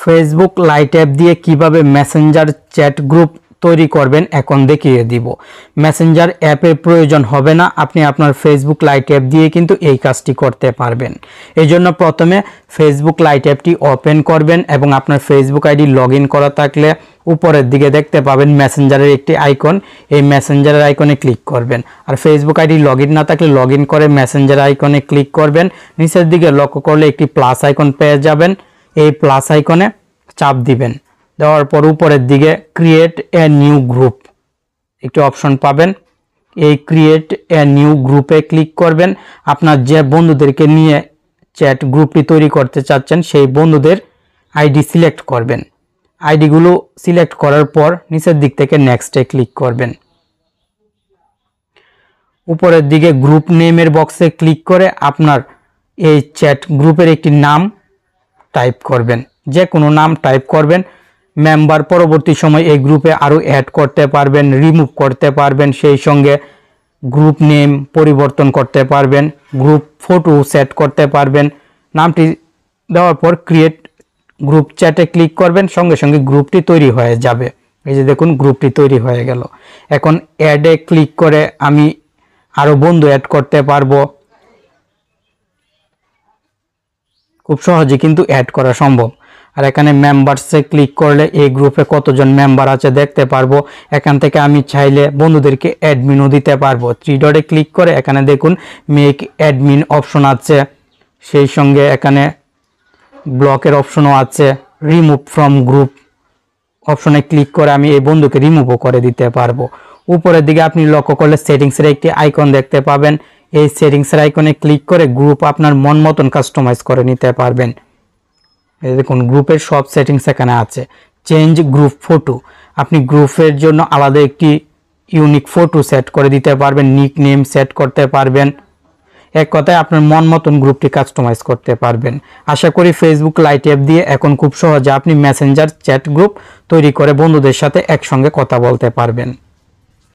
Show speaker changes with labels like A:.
A: Facebook light app দিয়ে কিভাবে Messenger chat group তৈরি করবেন এখন দেখিয়ে দিব। মেসেঞ্জার অ্যাপের প্রয়োজন হবে না, আপনি আপনার ফেসবুক লাইট অ্যাপ দিয়ে কিন্তু এই কাজটি করতে পারবেন। এই জন্য প্রথমে ফেসবুক লাইট অ্যাপটি ওপেন করবেন এবং আপনার ফেসবুক আইডি লগ ইন করা থাকলে উপরের দিকে দেখতে পাবেন মেসেঞ্জারের একটি আইকন, এই মেসেঞ্জারের আইকনে ক্লিক করবেন। আর ফেসবুক আইডি লগ ইন না থাকলে লগ ইন করে মেসেঞ্জার আইকনে ক্লিক করবেন। নিচের দিকে লক্ষ্য করলে একটি প্লাস আইকন পেয়ে যাবেন, এই প্লাস আইকনে চাপ দিবেন। দেওয়ার পর উপরের দিকে ক্রিয়েট এ নিউ গ্রুপ একটি অপশন পাবেন, এই ক্রিয়েট এ নিউ গ্রুপে ক্লিক করবেন। আপনার যে বন্ধুদেরকে নিয়ে চ্যাট গ্রুপটি তৈরি করতে চাচ্ছেন সেই বন্ধুদের আইডি সিলেক্ট করবেন। আইডিগুলো সিলেক্ট করার পর নিচের দিক থেকে নেক্সটে ক্লিক করবেন। উপরের দিকে গ্রুপ নেমের বক্সে ক্লিক করে আপনার এই চ্যাট গ্রুপের একটি নাম টাইপ করবেন, যে কোনো নাম টাইপ করবেন। মেম্বার পরবর্তী সময় এই গ্রুপে আরও অ্যাড করতে পারবেন, রিমুভ করতে পারবেন, সেই সঙ্গে গ্রুপ নেম পরিবর্তন করতে পারবেন, গ্রুপ ফটো সেট করতে পারবেন। নামটি দেওয়ার পর ক্রিয়েট গ্রুপ চ্যাটে ক্লিক করবেন, সঙ্গে সঙ্গে গ্রুপটি তৈরি হয়ে যাবে। এই যে দেখুন গ্রুপটি তৈরি হয়ে গেল। এখন অ্যাডে ক্লিক করে আমি আরও বন্ধু অ্যাড করতে পারবো। খুব সহজে কিন্তু অ্যাড করা সম্ভব। আর এখানে মেম্বারসে ক্লিক করলে এই গ্রুপে কতজন মেম্বার আছে দেখতে পারবো। এখান থেকে আমি চাইলে বন্ধুদেরকে অ্যাডমিনও দিতে পারবো। থ্রি ডটে ক্লিক করে এখানে দেখুন মেক অ্যাডমিন অপশন আছে, সেই সঙ্গে এখানে ব্লকের অপশনও আছে। রিমুভ ফ্রম গ্রুপ অপশনে ক্লিক করে আমি এই বন্ধুকে রিমুভও করে দিতে পারবো। উপরের দিকে আপনি লক্ষ্য করলে সেটিংসের একটি আইকন দেখতে পাবেন, এই সেটিংসের আইকনে ক্লিক করে গ্রুপ আপনার মন মতন কাস্টমাইজ করে নিতে পারবেন। এই দেখুন গ্রুপের সব সেটিংস এখানে আছে। চেঞ্জ গ্রুপ ফটো, আপনি গ্রুপের জন্য আলাদা একটি ইউনিক ফটো সেট করে দিতে পারবেন, নিক নেম সেট করতে পারবেন। এক কথায় আপনার মন মতন গ্রুপটি কাস্টমাইজ করতে পারবেন। আশা করি ফেসবুক লাইট অ্যাপ দিয়ে এখন খুব সহজে আপনি মেসেঞ্জার চ্যাট গ্রুপ তৈরি করে বন্ধুদের সাথে একসঙ্গে কথা বলতে পারবেন।